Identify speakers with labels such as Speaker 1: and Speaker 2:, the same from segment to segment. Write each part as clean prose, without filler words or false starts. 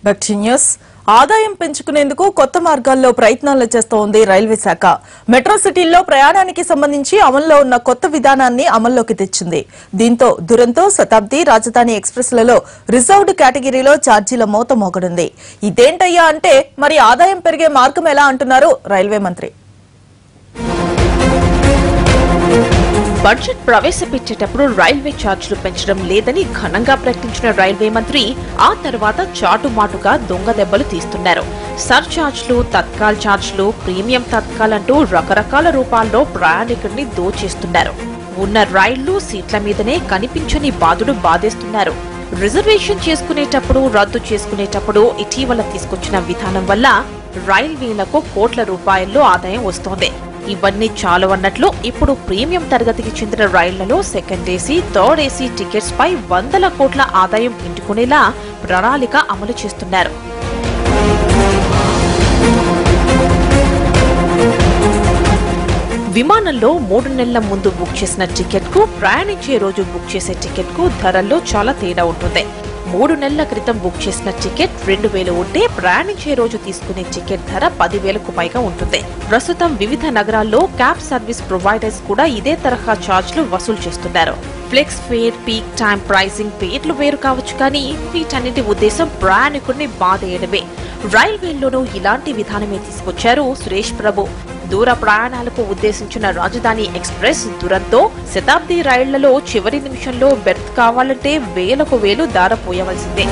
Speaker 1: Back to news. ఆదాయం పెంచుకునేందుకు కొత్త మార్గాల్లో ప్రయత్నాలు చేస్తోంది రైల్వే శాఖ. మెట్రో సిటీల్లో ప్రయాణానికి సంబంధించి అమల్లో ఉన్న కొత్త విధానాన్ని అమల్లోకి తెచ్చింది. దీంతో దురంతో, శతాబ్ది, రాజధాని ఎక్స్ప్రెస్లలో రిజర్వ్డ్ కేటగిరీలో ఛార్జీల మోత మోగనుంది. ఇదేంటయ్యా అంటే మరి ఆదాయం పెరిగే మార్గం ఎలా అంటున్నారు రైల్వే మంత్రి.
Speaker 2: బడ్జెట్ ప్రవేశపెట్టేటప్పుడు రైల్వే ఛార్జీలు పెంచడం లేదని ఘనంగా ప్రకటించిన రైల్వే మంత్రి ఆ తర్వాత చాటుమాటుగా దొంగ దెబ్బలు తీస్తున్నారు. సర్ఛార్జ్లు, తత్కాల్ ఛార్జీలు, ప్రీమియం తత్కాల్ అంటూ రకరకాల రూపాల్లో ప్రయాణికుడిని దోచేస్తున్నారు. ఉన్న రైళ్లు, సీట్ల మీదనే కనిపించని బాధుడు బాధేస్తున్నారు. రిజర్వేషన్ చేసుకునేటప్పుడు, రద్దు చేసుకునేటప్పుడు ఇటీవల తీసుకొచ్చిన విధానం వల్ల రైల్వేలకు కోట్ల రూపాయల్లో ఆదాయం వస్తోంది. ఇవన్నీ చాలవన్నట్లు ఇప్పుడు ప్రీమియం తరగతికి చెందిన రైళ్లలో second AC, third AC tickets పై వందల కోట్ల ఆదాయం ఇంటుకునేలా ప్రణాళిక అమలు చేస్తున్నారు. విమానంలో 3 నెలల ముందు బుక్ చేసిన టికెట్ కు, ప్రయాణించే రోజు బుక్ చేసే టికెట్ కు ధరల్లో చాలా తేడా ఉంటుంది. 3 నెలల క్రితం బుక్ చేసిన టికెట్ 2000 ఉంటే ప్రయాణించే రోజు తీసుకునే టికెట్ ధర 10,000కు పైగా ఉంటుంది. ప్రస్తుతం వివిధ నగరాల్లో క్యాబ్ సర్వీస్ ప్రొవైడర్స్ కూడా ఇదే తరహా ఛార్జీలు వసూలు చేస్తున్నారు. Flex fare, peak time pricing పేర్లు వేరు కావచ్చు, కానీ వీటన్నిటి ఉద్దేశం ప్రయాణికుడిని బాధేయడమే. రైల్వేల్లోనూ ఇలాంటి విధానమే తీసుకొచ్చారు సురేష్ ప్రభు. దూర ప్రయాణాలకు ఉద్దేశించిన రాజధాని ఎక్స్ప్రెస్, దురంతో, శతాబ్ది రైళ్లలో చివరి నిమిషంలో బెర్త్ కావాలంటే వేలకు వేలు దారపోయవలసిందే.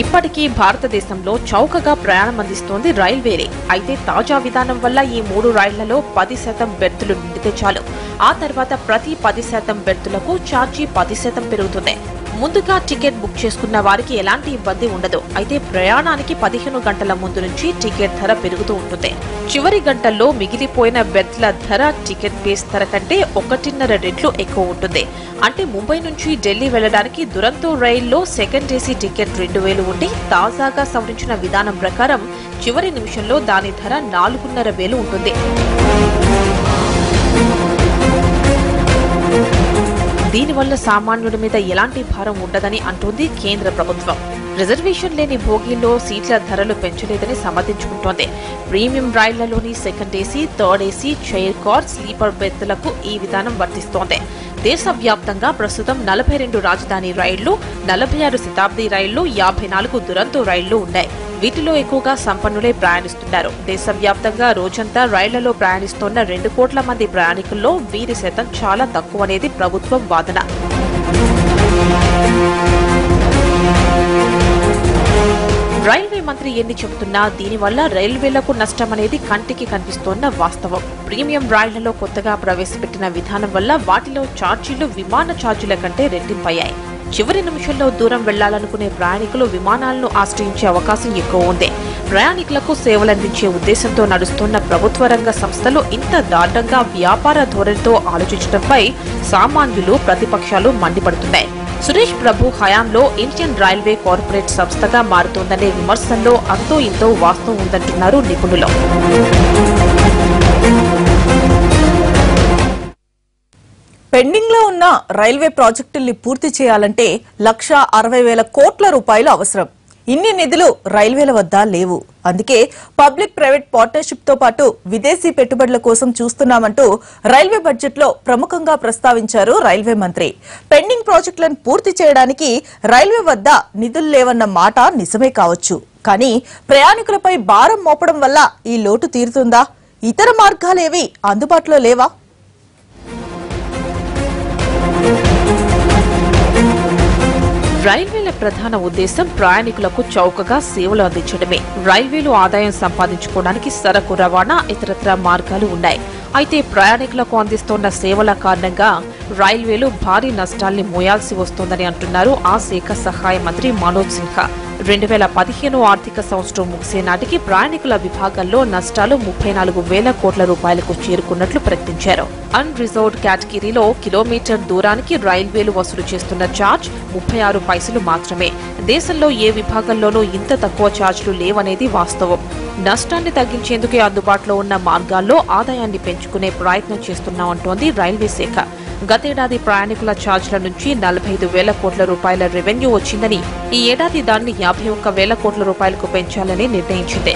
Speaker 2: ఇప్పటికీ భారతదేశంలో చౌకగా ప్రయాణం అందిస్తోంది రైల్వేలే. అయితే తాజా విధానం వల్ల ఈ 3 రైళ్లలో 10% బెర్తులు నిండితే చాలు. ఆ తర్వాత ప్రతి 10% బెర్తులకు ఛార్జీ 10% పెరుగుతుంది. ముందుగా టికెట్ బుక్ చేసుకున్న వారికి ఎలాంటి ఇబ్బంది ఉండదు. అయితే ప్రయాణానికి 15 గంటల ముందు నుంచి టికెట్ ధర పెరుగుతూ ఉంటుంది. చివరి గంటల్లో మిగిలిపోయిన బెర్త్ల ధర టికెట్ బేస్ ధర కంటే 1.5 రెట్లు ఎక్కువ ఉంటుంది. అంటే ముంబై నుంచి ఢిల్లీ వెళ్లడానికి దురంతో రైల్లో సెకండ్ ఏసీ టికెట్ 2000 ఉంటే తాజాగా సవరించిన విధానం ప్రకారం చివరి నిమిషంలో దాని ధర 4,500 ఉంటుంది. దీనివల్ల సామాన్యుడి మీద ఎలాంటి భారం ఉండదని అంటోంది కేంద్ర ప్రభుత్వం. రిజర్వేషన్ లేని బోగీల్లో సీట్ల ధరలు పెంచలేదని సమర్థించుకుంటోంది. ప్రీమియం రైళ్లలోని second AC, third AC, chair car, sleeper బెర్త్లకు ఈ విధానం వర్తిస్తోంది. దేశవ్యాప్తంగా ప్రస్తుతం 42 రాజధాని రైళ్లు, 46 శతాబ్ది రైళ్లు, 54 దురంతో రైళ్లు ఉన్నాయి. వీటిలో ఎక్కువగా సంపన్నులే ప్రయాణిస్తున్నారు. దేశవ్యాప్తంగా రోజంతా రైళ్లలో ప్రయాణిస్తోన్న 2 కోట్ల మంది ప్రయాణికుల్లో వీరి శాతం చాలా తక్కువనేది ప్రభుత్వం వాదన. రైల్వే మంత్రి ఎన్ని చెబుతున్నా దీనివల్ల రైల్వేలకు నష్టమనేది కంటికి కనిపిస్తోన్న వాస్తవం. ప్రీమియం రైళ్లలో కొత్తగా ప్రవేశపెట్టిన విధానం వల్ల వాటిలో ఛార్జీలు విమాన ఛార్జీల కంటే రెట్టింపయ్యాయి. చివరి నిమిషంలో దూరం వెళ్లాలనుకునే ప్రయాణికులు విమానాలను ఆశ్రయించే అవకాశం ఎక్కువ ఉంది. ప్రయాణికులకు సేవలందించే ఉద్దేశంతో నడుస్తున్న ప్రభుత్వ రంగ సంస్థలు ఇంత దారుణంగా వ్యాపార ధోరణితో ఆలోచించడంపై సామాన్యులు, ప్రతిపక్షాలు మండిపడుతున్నాయి. సురేష్ ప్రభు హయాంలో ఇండియన్ రైల్వే కార్పొరేట్ సంస్థగా మారుతోందనే విమర్శల్లో అంతో ఇంతో వాస్తవం ఉందంటున్నారు నిపుణులు.
Speaker 1: పెండింగ్ లో ఉన్న రైల్వే ప్రాజెక్టుల్ని పూర్తి చేయాలంటే 1,60,000 కోట్ల రూపాయలు అవసరం. ఇన్ని నిధులు రైల్వేల వద్ద లేవు. అందుకే పబ్లిక్ ప్రైవేట్ పార్ట్నర్షిప్ తో పాటు విదేశీ పెట్టుబడుల కోసం చూస్తున్నామంటూ రైల్వే బడ్జెట్ లో ప్రముఖంగా ప్రస్తావించారు రైల్వే మంత్రి. పెండింగ్ ప్రాజెక్టులను పూర్తి చేయడానికి రైల్వే వద్ద నిధులు లేవన్న మాట నిజమే కావచ్చు, కానీ ప్రయాణికులపై భారం మోపడం వల్ల ఈ లోటు తీరుతుందా? ఇతర మార్గాలేవి అందుబాటులో లేవా?
Speaker 2: రైల్వేల ప్రధాన ఉద్దేశం ప్రయాణికులకు చౌకగా సేవలు అందించడమే. రైల్వేలు ఆదాయం సంపాదించుకోవడానికి సరకు రవాణా, ఇతరత్ర మార్గాలు ఉన్నాయి. అయితే ప్రయాణికులకు అందిస్తోన్న సేవల కారణంగా రైల్వేలు భారీ నష్టాల్ని మోయాల్సి వస్తోందని అంటున్నారు ఆ శాఖ సహాయ మంత్రి మనోజ్ సిన్హా. 2015 ఆర్థిక సంవత్సరం ముగిసే నాటికి ప్రయాణికుల విభాగంలో నష్టాలు 34,000 కోట్ల రూపాయలకు చేరుకున్నట్లు ప్రకటించారు. అన్ రిజర్వ్డ్ కేటగిరీలో కిలోమీటర్ దూరానికి రైల్వేలు వసూలు చేస్తున్న ఛార్జ్ 36 పైసలు మాత్రమే. దేశంలో ఏ విభాగంలోనూ ఇంత తక్కువ ఛార్జీలు లేవనేది వాస్తవం. నష్టాన్ని తగ్గించేందుకే అందుబాటులో ఉన్న మార్గాల్లో ఆదాయాన్ని పెంచుకునే ప్రయత్నం చేస్తున్నామంటోంది రైల్వే శాఖ. గతేడాది ప్రయాణికుల ఛార్జీల నుంచి 45,000 కోట్ల రూపాయల రెవెన్యూ వచ్చిందని ఈ ఏడాది దాన్ని 51,000 కోట్ల రూపాయలకు పెంచాలని నిర్ణయించింది.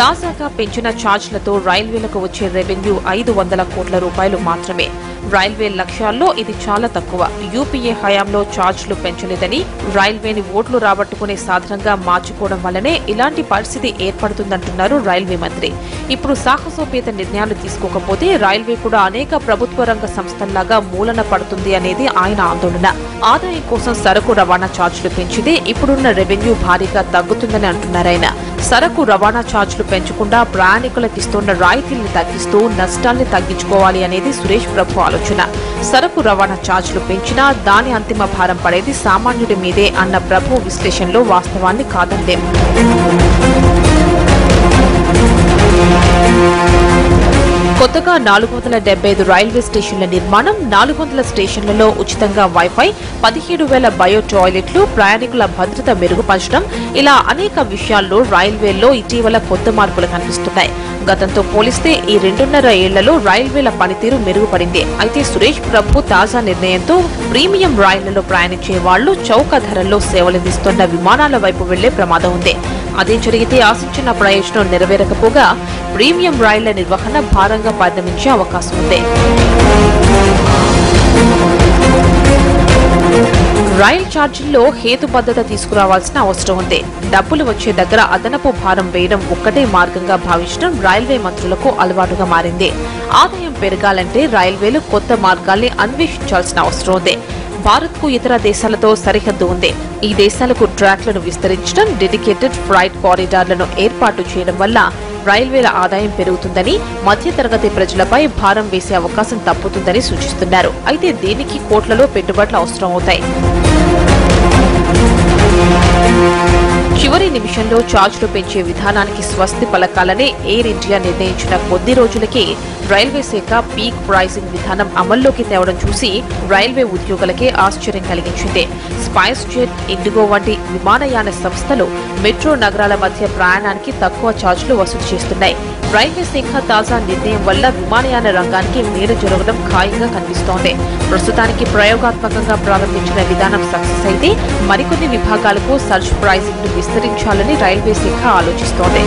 Speaker 2: తాజాగా పెంచిన ఛార్జీలతో రైల్వేలకు వచ్చే రెవెన్యూ 500 కోట్ల రూపాయలు మాత్రమే. రైల్వే లక్ష్యాల్లో ఇది చాలా తక్కువ. యూపీఏ హయాంలో ఛార్జీలు పెంచలేదని, రైల్వేని ఓట్లు రాబట్టుకునే సాధనంగా మార్చుకోవడం వల్లనే ఇలాంటి పరిస్థితి ఏర్పడుతుందంటున్నారు రైల్వే మంత్రి. ఇప్పుడు సాహసోపేత నిర్ణయాలు తీసుకోకపోతే రైల్వే కూడా అనేక ప్రభుత్వ రంగ సంస్థల్లాగా మూలన పడుతుంది అనేది ఆయన ఆందోళన. ఆదాయం కోసం సరకు రవాణా ఛార్జీలు పెంచితే ఇప్పుడున్న రెవెన్యూ భారీగా తగ్గుతుందని అంటున్నారాయన. సరకు రవాణా ఛార్జీలు పెంచకుండా ప్రయాణికులకు ఇస్తున్న రాయితీల్ని తగ్గిస్తూ నష్టాల్ని తగ్గించుకోవాలి అనేది సురేష్ ప్రభు ఆలోచన. సరకు రవాణా ఛార్జీలు పెంచినా దాని అంతిమ భారం పడేది సామాన్యుడి మీదే అన్న ప్రభు విశ్లేషణలో వాస్తవాన్ని కాదనలేం. కొత్తగా 475 రైల్వే స్టేషన్ల నిర్మాణం, 400 స్టేషన్లలో ఉచితంగా వైఫై, 17,000 బయో టాయిలెట్లు, ప్రయాణికుల భద్రత మెరుగుపరచడం, ఇలా అనేక విషయాల్లో రైల్వేల్లో ఇటీవల కొత్త మార్పులు కనిపిస్తున్నాయి. గతంతో పోలిస్తే ఈ 2.5 ఏళ్లలో రైల్వేల పనితీరు మెరుగుపడింది. అయితే సురేష్ ప్రభు తాజా నిర్ణయంతో ప్రీమియం రైళ్లలో ప్రయాణించే వాళ్లు చౌక ధరల్లో సేవలందిస్తున్న విమానాల వైపు వెళ్లే ప్రమాదం ఉంది. అదే జరిగితే ఆశించిన ప్రయోజనం నెరవేరకపోగా ప్రీమియం రైళ్ల నిర్వహణ భారంగా పరిణమించే అవకాశం ఉంది. రైల్ ఛార్జీల్లో హేతుబద్ధత తీసుకురావాల్సిన అవసరం ఉంది. డబ్బులు వచ్చే దగ్గర అదనపు భారం వేయడం ఒక్కటే మార్గంగా భావించడం రైల్వే మంత్రులకు అలవాటుగా మారింది. ఆదాయం పెరగాలంటే రైల్వేలు కొత్త మార్గాల్ని అన్వేషించాల్సిన అవసరం ఉంది. భారత్ కు ఇతర దేశాలతో సరిహద్దు ఉంది. ఈ దేశాలకు ట్రాక్లను విస్తరించడం, డెడికేటెడ్ ఫ్రైట్ కారిడార్లను ఏర్పాటు చేయడం వల్ల రైల్వేల ఆదాయం పెరుగుతుందని, మధ్యతరగతి ప్రజలపై భారం వేసే అవకాశం తప్పుతుందని సూచిస్తున్నారు. అయితే దీనికి కోట్లలో పెట్టుబడులు అవసరం అవుతాయి. చివరి నిమిషంలో ఛార్జీలు పెంచే విధానానికి స్వస్తి పలకాలని ఎయిర్ ఇండియా నిర్ణయించిన కొద్ది రోజులకే రైల్వే శాఖ పీక్ ప్రైసింగ్ విధానం అమల్లోకి తేవడం చూసి రైల్వే ఉద్యోగులకే ఆశ్చర్యం కలిగించింది. స్పైస్ జెట్, ఇండిగో వంటి విమానయాన సంస్థలు మెట్రో నగరాల మధ్య ప్రయాణానికి తక్కువ ఛార్జీలు వసూలు చేస్తున్నాయి. రైల్వే శాఖ తాజా నిర్ణయం వల్ల విమానయాన రంగానికి మేలు జరగడం ఖాయంగా కనిపిస్తోంది. ప్రస్తుతానికి ప్రయోగాత్మకంగా ప్రారంభించిన విధానం సక్సెస్ అయితే మరికొన్ని విభాగాలకు సర్జ్ ప్రైసింగ్ ను విస్తరించాలని రైల్వే శాఖ ఆలోచిస్తోంది.